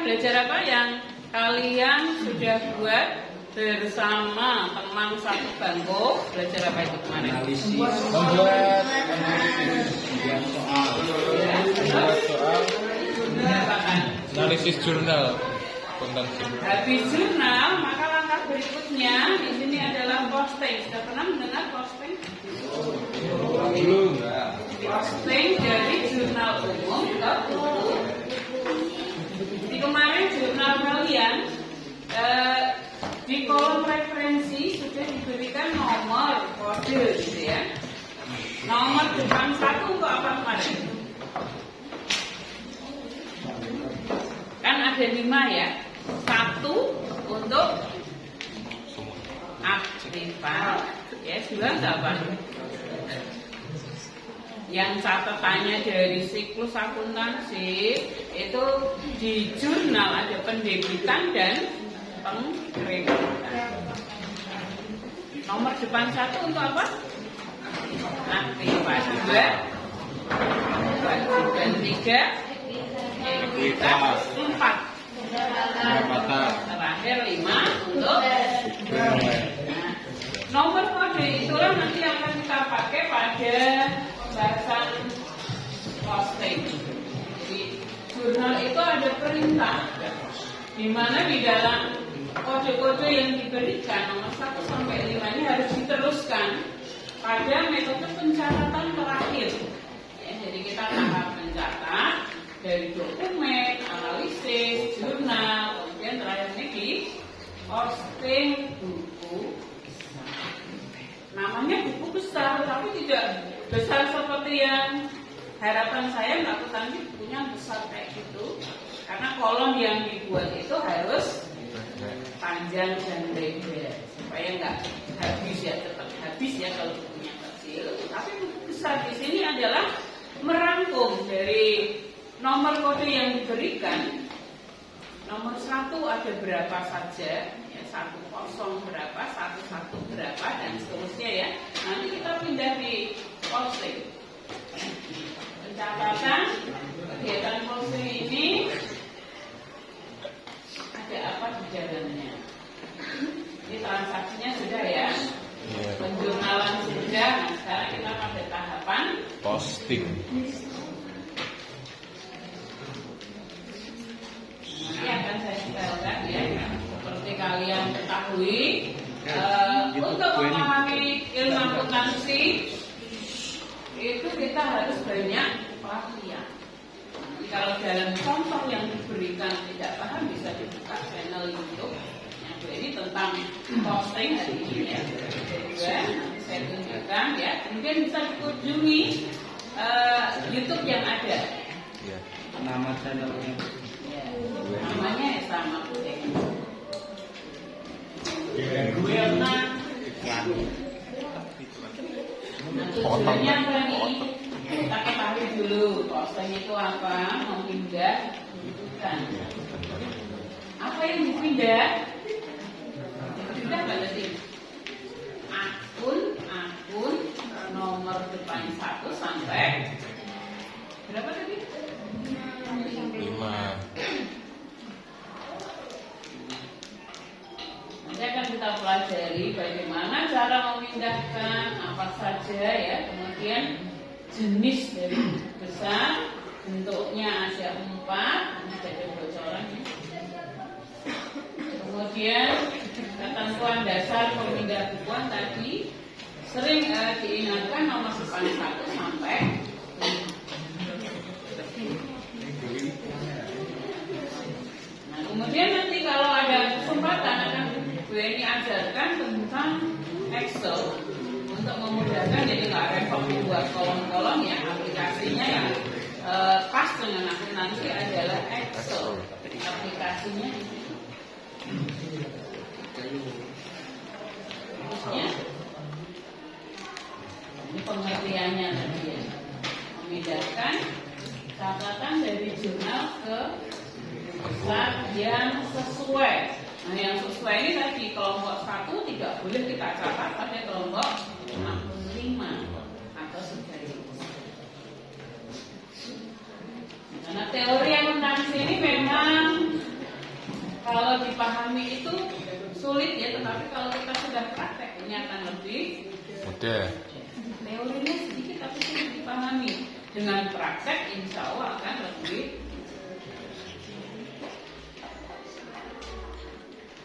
belajar apa yang kalian sudah buat bersama teman satu bangku? Belajar apa itu kemarin? Membuat soal analisis jurnal. Habis jurnal, maka langkah berikutnya di sini adalah posting. Sudah pernah mendengar posting? Belum. Posting dari jurnal umum ke buku. Di kemarin jurnal kalian di kolom referensi sudah diberikan nomor kode, gitu ya. Nomor depan satu untuk apa kemarin? Kan ada 5 ya. 1 untuk aktifan, ya 2 apa? Yang catatannya dari siklus akuntansi itu di jurnal ada pendebitan dan pengkreditan. Nomor depan 1 untuk apa? Aktifan. 2 dan 3 ekuitas. 4 terakhir 5 untuk nomor kode itulah nanti yang akan kita pakai pada pembahasan posting. Jadi jurnal itu ada perintah di mana di dalam kode-kode yang diberikan nomor 1 sampai 5 ini harus diteruskan pada metode pencatatan terakhir. Ya, jadi kita tahap mencatat dari dokumen, analisis, jurnal, kemudian terakhir ini di posting buku. Namanya buku besar, tapi tidak besar seperti yang harapan saya melakukan bukunya besar kayak gitu. Karena kolom yang dibuat itu harus panjang dan lebar supaya nggak habis ya, tetap habis ya kalau bukunya kecil. Tapi buku besar di sini adalah merangkum dari nomor kode yang diberikan. Nomor 1 ada berapa saja, ya, 10 berapa, 11 berapa, dan seterusnya ya. Nanti kita pindah di posting. Pencatatan kegiatan posting ini ada apa di dalamnya? Ini transaksinya sudah ya, penjurnalan sudah. Nah, sekarang kita pada tahapan Posting. Ini akan saya detailkan ya. Seperti kalian ketahui, untuk memahami ilmu akuntansi itu kita harus banyak pelatihan. Jadi kalau dalam contoh yang diberikan tidak paham, bisa dibuka channel YouTube yang ini tentang posting hari ini ya. Kedua, nanti saya tunjukkan ya. Kemudian bisa dikunjungi YouTube yang ada. Nama channelnya Namanya ya sama Guilna. Tujuannya apa nih? Kita ketahui dulu posting itu apa, memindah bukan. Apa yang dipindah? Dipindah apa tadi? Akun nomor depan 1 sampai berapa tadi? 5. Nanti akan kita pelajari bagaimana cara memindahkan apa saja ya, kemudian jenis dari buku besar, bentuknya ada 4, ini ada bocoran ya. Kemudian ketentuan dasar pemindah bukuan tadi sering diingatkan nomor depan 1 sampai 5. Nah, kemudian nanti kalau ada kesempatan akan Bu Eni ajarkan tentang Excel untuk memudahkan, jadi nggak repot membuat kolom-kolom ya. Aplikasinya yang pas dengan akuntansi adalah Excel. Aplikasinya ya. Ini pengertiannya tadi ya, memindahkan catatan dari jurnal ke besar yang sesuai. Nah, yang sesuai ini tadi kelompok 1 tidak boleh kita catat pada kelompok 65 atau sekaligus. Karena teori akuntansi ini memang kalau dipahami itu sulit ya, tetapi kalau kita sudah praktek ini akan lebih mudah. teorinya sedikit tapi sulit dipahami. Dengan praktek insya Allah akan lebih.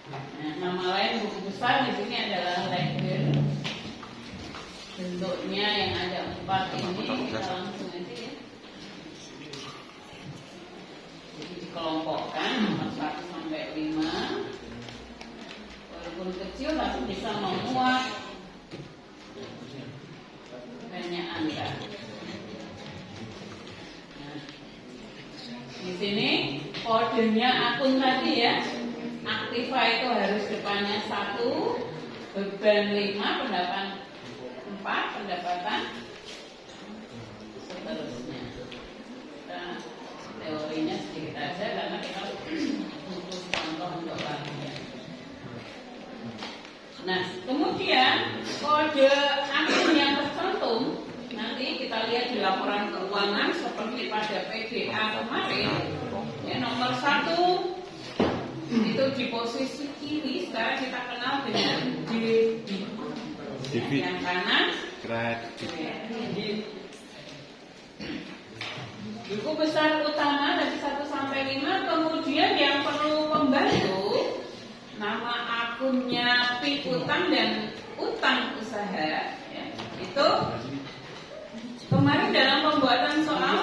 Nah, nama lain buku besar di sini adalah Lecture. Bentuknya yang ada 4 ini kita langsung aja ya. Jadi dikelompokkan nomor 1 sampai 5. Walaupun kecil tapi bisa memuat banyak angka. Nah, di sini kodenya akun tadi ya. Aktiva itu harus depannya 1, beban 5, pendapatan 4, pendapatan seterusnya. Nah, teorinya sedikit aja karena kita butuh contoh untuk latihan. Nah, kemudian kode akun yang tercantum nanti kita lihat di laporan keuangan seperti pada PDA kemarin. Ya, nomor 1 itu di posisi kiri, sekarang kita kenal dengan DB. Yang kanan kredit. Buku besar utama dari 1 sampai 5. Kemudian yang perlu membantu nama akunnya piutang dan utang usaha ya. Itu kemarin dalam pembuatan soal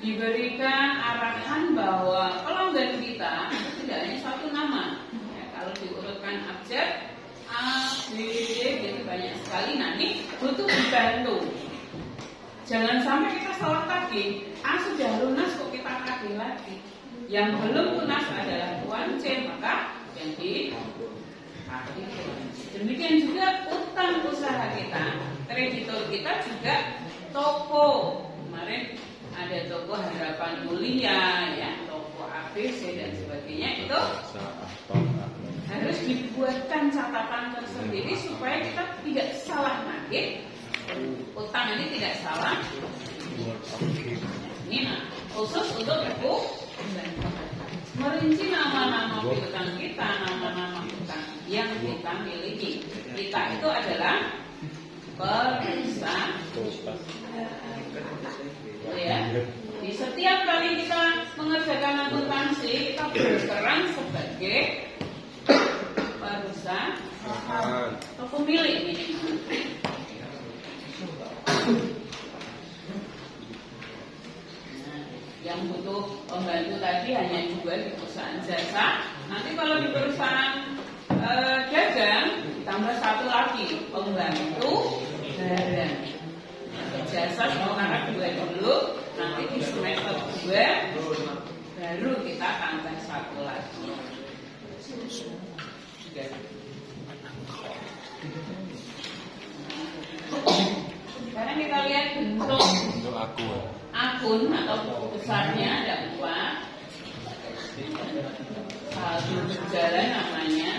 diberikan arahan bahwa pelanggan kita tidak hanya 1 nama ya, kalau diurutkan abjad A, B, D gitu banyak sekali. Nah ini butuh dibantu. Jangan sampai kita salah tagih. A sudah lunas kok kita tagih lagi. Yang belum lunas adalah tuan C, maka yang di demikian juga utang usaha kita. Kreditor kita juga toko. Kemarin ada toko Harapan Mulia ya, toko ABC dan sebagainya. Itu harus dibuatkan catatan tersendiri supaya kita tidak salah nagih. Utang ini tidak salah. Ini khusus untuk buku merinci nama-nama piutang kita, nama-nama utang yang kita miliki. Kita itu adalah perusahaan. Ya. Di setiap kali kita mengerjakan akuntansi, kita berperan sebagai perusahaan atau pemilik ini. Yang butuh pembantu tadi hanya 2 di perusahaan jasa. Nanti kalau di perusahaan dagang ditambah 1 lagi pembantu barang. Jasa sementara 2 dulu. Nanti di semester 2 baru kita tambah 1 lagi. Sekarang kita lihat bentuk akun atau buku besarnya ada 4. Saldo berjalan namanya.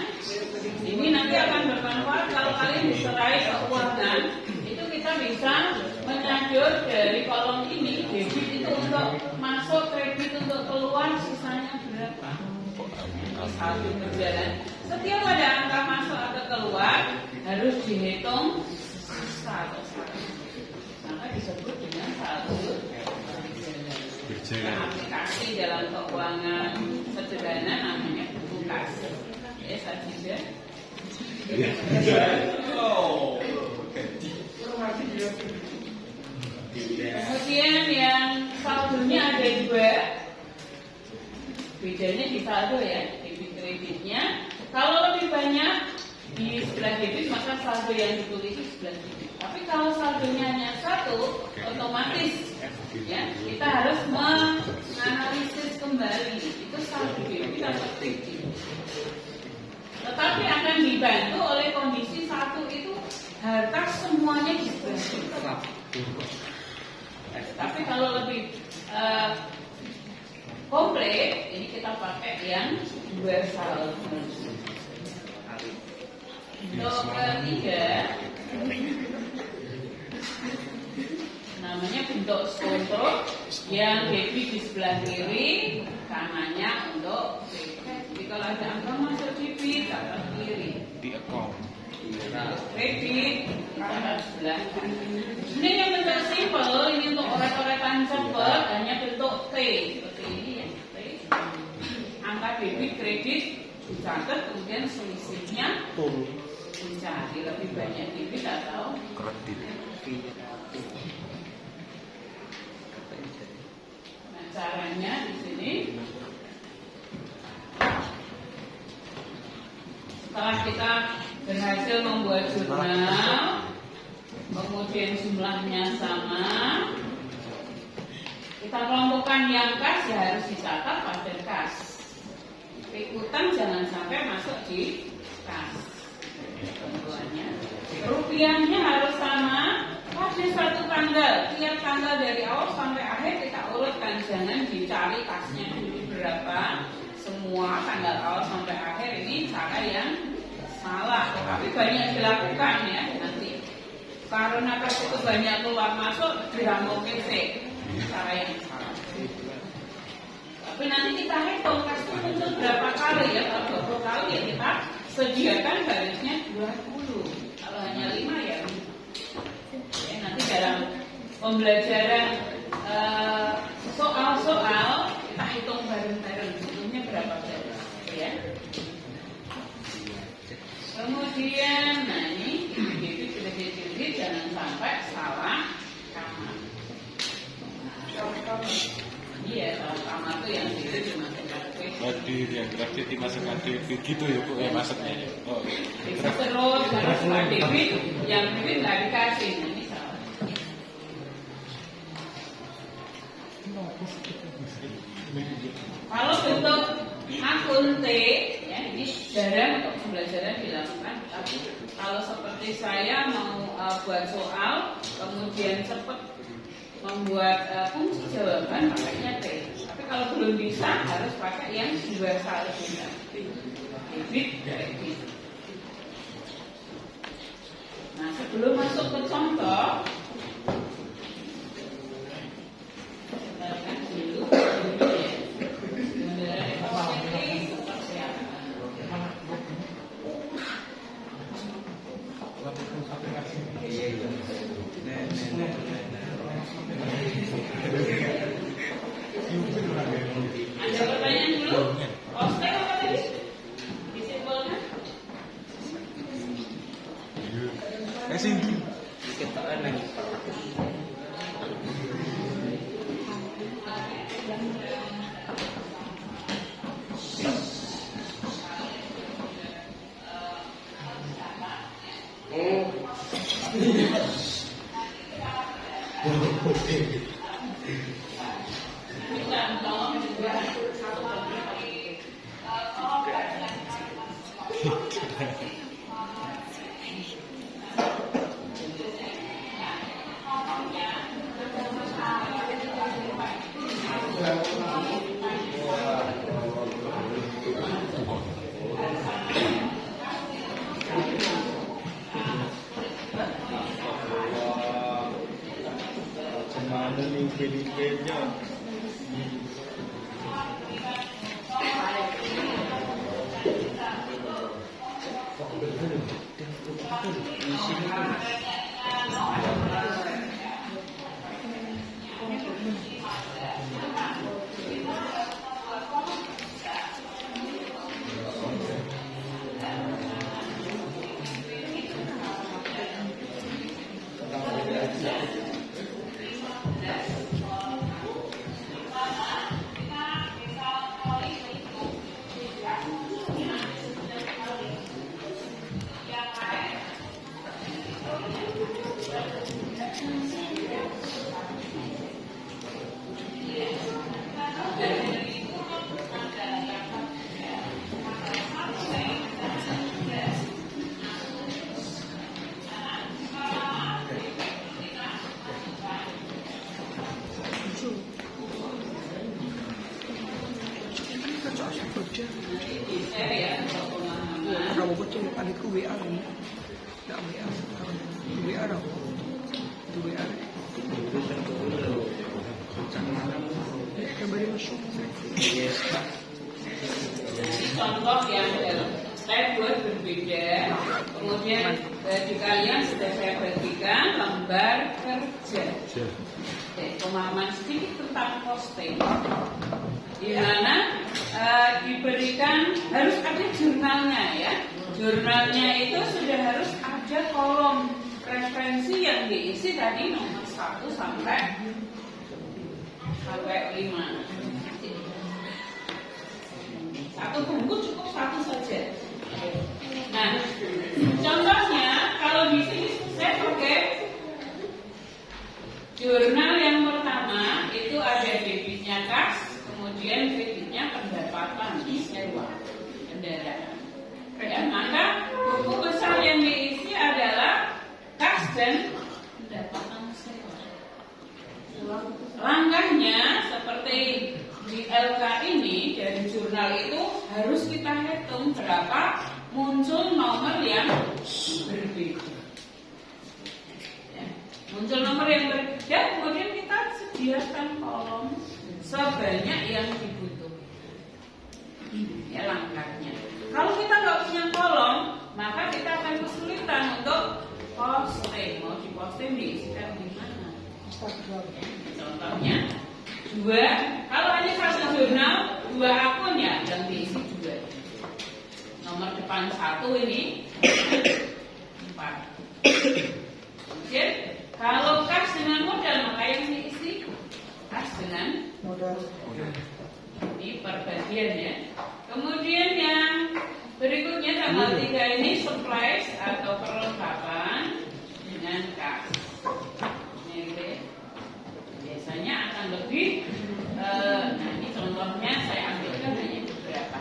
Ini nanti akan bermanfaat kalau kalian diserai keuangan. Itu kita bisa menyadar dari kolom ini debit itu untuk masuk, kredit untuk keluar, sisanya berapa. Saldo berjalan. Setiap ada angka masuk atau keluar harus dihitung sisa atau saldo. Maka disebut dengan saldo berjalan. Aplikasi dalam keuangan sederhana namanya buku kas. Ya, saja. Kemudian yang saldonya ada 2. Bedanya di saldo ya, debit kreditnya. Kalau lebih banyak di sebelah debit maka saldo yang ditulis di sebelah debit. Tapi kalau saldonya hanya 1, otomatis ya kita harus menganalisis kembali itu saldo debit atau kredit. Tetapi akan dibantu oleh kondisi 1 itu harta semuanya di sebelah debit. Tapi kalau lebih komplit, ini kita pakai yang 2 saldo. Untuk ketiga, namanya bentuk skonto yang debit di sebelah kiri, kanannya untuk kredit. Jadi kalau ada angka masuk debit kanan kiri. Di account. Kredit kanan sebelah. Ini yang bentuk simpel, ini untuk oret-oretan cepat hanya bentuk T seperti ini ya. T. Angka debit kredit dicatat, kemudian selisihnya dicari lebih banyak debit atau Kredit. nah, caranya di sini setelah kita berhasil membuat jurnal, kemudian jumlahnya sama, kita kelompokkan yang kas ya harus dicatat pada kas. Ikutan jangan sampai masuk di kas. Tentuannya rupiahnya harus sama pada satu tanggal. Tiap tanggal dari awal sampai akhir kita urutkan, jangan dicari kasnya dulu berapa. Semua tanggal awal sampai akhir ini cara yang salah, tapi banyak dilakukan ya nanti. Karena kas itu banyak keluar masuk dirampungin sih, cara yang salah. Tapi nanti kita hitung kas itu muncul berapa kali ya. Kalau 20 kali ya kita sediakan harusnya 20. Kalau hanya 5 ya. Ya nanti dalam pembelajaran soal-soal kita hitung bareng-bareng hitungnya berapa kali ya. Kemudian nah ini jadi jangan sampai salah kamar. Iya, salah kamar tuh yang itu cuma Tadi yang kredit dimasukkan debit gitu ya Bu ya maksudnya. Oh. bisa terus harus nggak debit, yang debit nggak dikasih, nah, ini salah. Kalau bentuk akun T, ya ini jarang untuk pembelajaran dilakukan. Tapi kalau seperti saya mau buat soal, kemudian cepat membuat kunci jawaban, pakainya T. Tapi kalau belum bisa harus pakai yang dua saldonya, debit, kredit. Nah sebelum masuk ke contoh, kita lihat dulu ada pertanyaan dulu? Oke, apa tadi? Disimpulkan? Mana nih Filipinnya? Kamu betul ada ku WA ni. Tak WA. WA dah. Tu WA. Kembali masuk. Yes. contoh yang saya buat berbeda. Kemudian di kalian sudah saya bagikan lembar kerja. Oke, pemahaman sedikit tentang posting. Di mana diberikan harus ada jurnalnya ya. Jurnalnya itu sudah harus ada kolom referensi yang diisi tadi nomor 1 sampai 5. Satu buku cukup satu saja. Nah, contohnya kalau di sini saya pakai jurnal yang pertama itu ada debitnya kas, kemudian kreditnya pendapatan sewa kendaraan. Ya, maka buku besar yang diisi adalah kas dan pendapatan sewa. Langkahnya seperti di LK ini dari jurnal itu harus kita hitung berapa muncul nomor yang berbeda. Ya, muncul nomor yang berbeda, kemudian kita sediakan kolom sebanyak yang dibutuhkan. Ya langkahnya. Kalau kita nggak punya kolom, maka kita akan kesulitan untuk posting. Mau diposting diisikan di mana? Contohnya 2, kalau hanya satu jurnal 2 akun ya yang diisi 2. Nomor depan 1 ini 4. Kemudian kalau kas dengan modal maka yang diisi kas dengan modal. Ini perbagian ya. Kemudian yang berikutnya tanggal 3 ini surprise atau perlengkapan dengan kas. Biasanya akan lebih nah ini contohnya saya ambilkan hanya beberapa.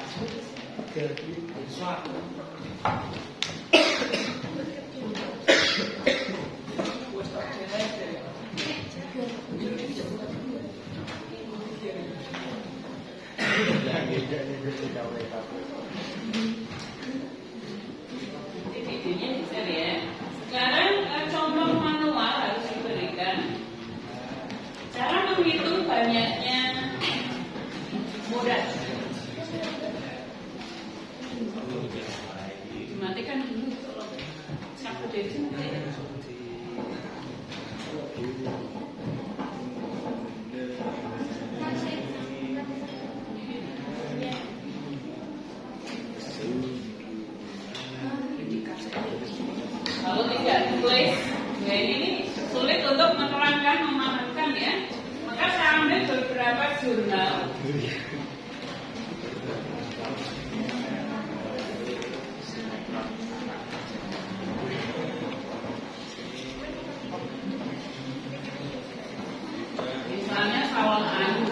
Videonya bisa ya. Sekarang contoh manual harus diberikan. Cara menghitung banyaknya mudah. Dimatikan dulu kalau sapu dari sini. Kalau tidak ditulis, ya ini sulit untuk menerangkan, memahamkan ya. Maka saya ambil beberapa jurnal. Misalnya Sawang Anu.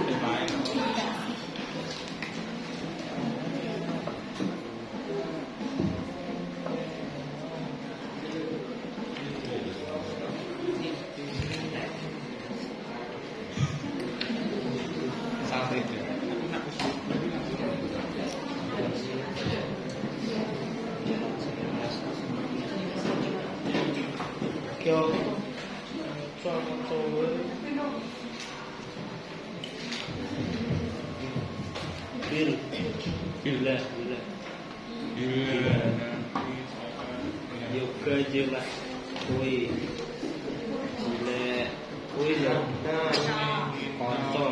Yoga jelas kue kue yang kontol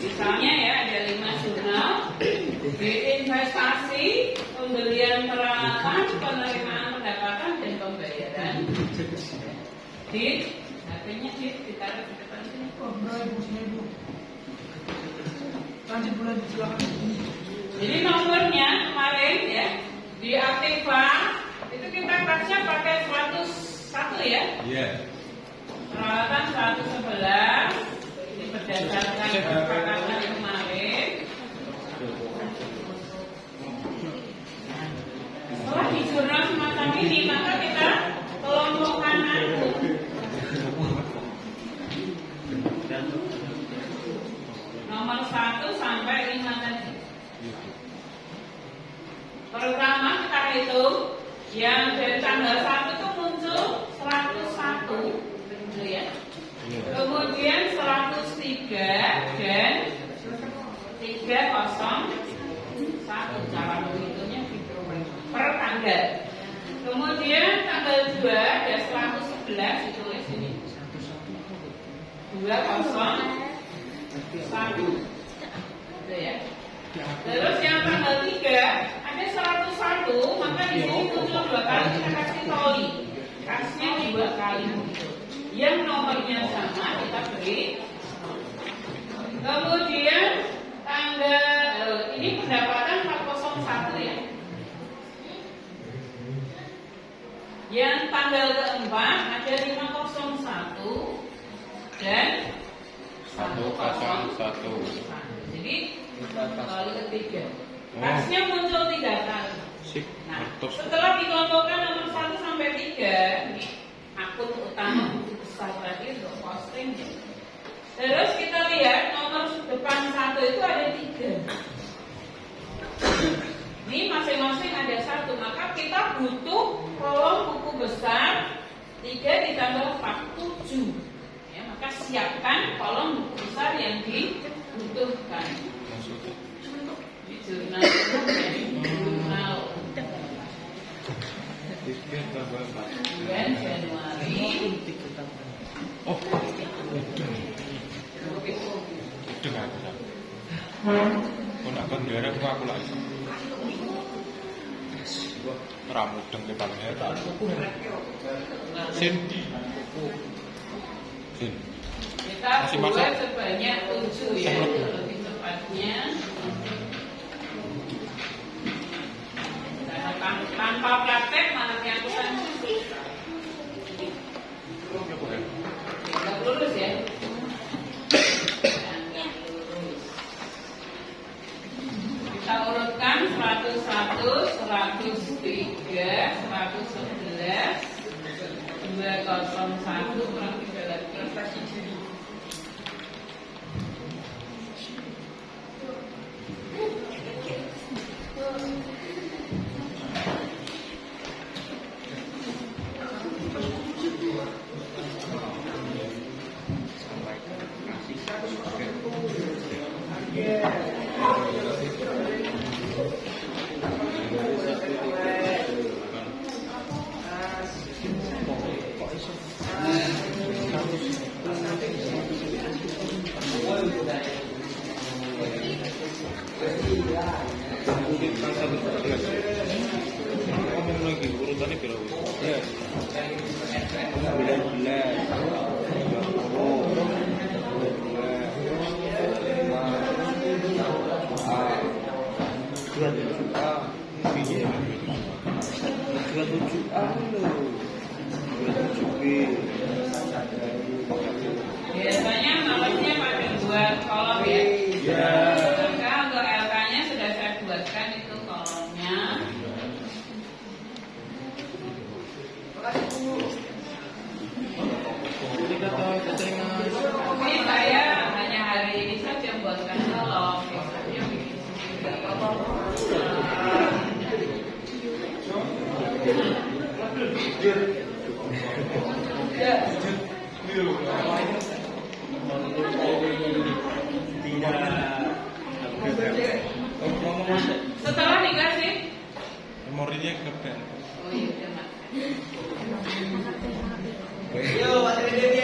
Misalnya ya ada 5 jurnal di investasi, pembelian peralatan, penerimaan pendapatan dan pembayaran. Di HP-nya ditaruh di depan sini. Lanjut bulan silakan. Jadi nomornya kemarin ya di Di Aktiva itu kita kelasnya pakai 101 ya. Iya. Peralatan 111 ini berdasarkan kesepakatan kemarin. Setelah di jurnal semacam ini, maka kita kelompokkan nomor 1 sampai 5 tadi. Pertama kita hitung yang dari tanggal 1 itu muncul 101, begitu ya. Kemudian 103 dan 301 cara menghitungnya gitu per tanggal. Kemudian tanggal 2 ada 111 ditulis ini 201 gitu ya. Terus yang tanggal 3 ada 101, maka di sini muncul 2 kali kita kasih toli. Kasnya 2 kali gitu. Yang nomornya sama kita beri. Kemudian tanggal ini pendapatan 401 ya. Yang tanggal keempat ada 501 dan 101. Jadi kali ketiga. Kasnya muncul 3 kali. Sip. Nah, Terus setelah dikelompokkan nomor 1 sampai 3, ini akun utama buku besar tadi untuk posting. Terus kita lihat nomor depan 1 itu ada 3. Ini masing-masing ada 1, maka kita butuh kolom buku besar 3 ditambah 4, 7. Ya, maka siapkan kolom buku besar yang dibutuhkan. Di jurnal bulan Januari. oh, udah aku. Kok nak bendera aku lagi. Ramudeng ke paling hebat. Sin. Kita Masih buat masak? sebanyak 7 ya, itu lebih tepatnya. Karena tanpa praktek mana yang bukan nggak lulus ya. Kita urutkan 101, 103, 111, 201 kurang 3 Ngomong lagi urutannya berapa? 27 Biasanya malamnya pada buat kolom ya. Maka untuk LK-nya sudah saya buatkan itu kolomnya. Ini saya hanya hari ini saja buatkan kolom. Biasanya bikin sendiri. Setelah dikasih Memorinya kebel. oh iya udah makan.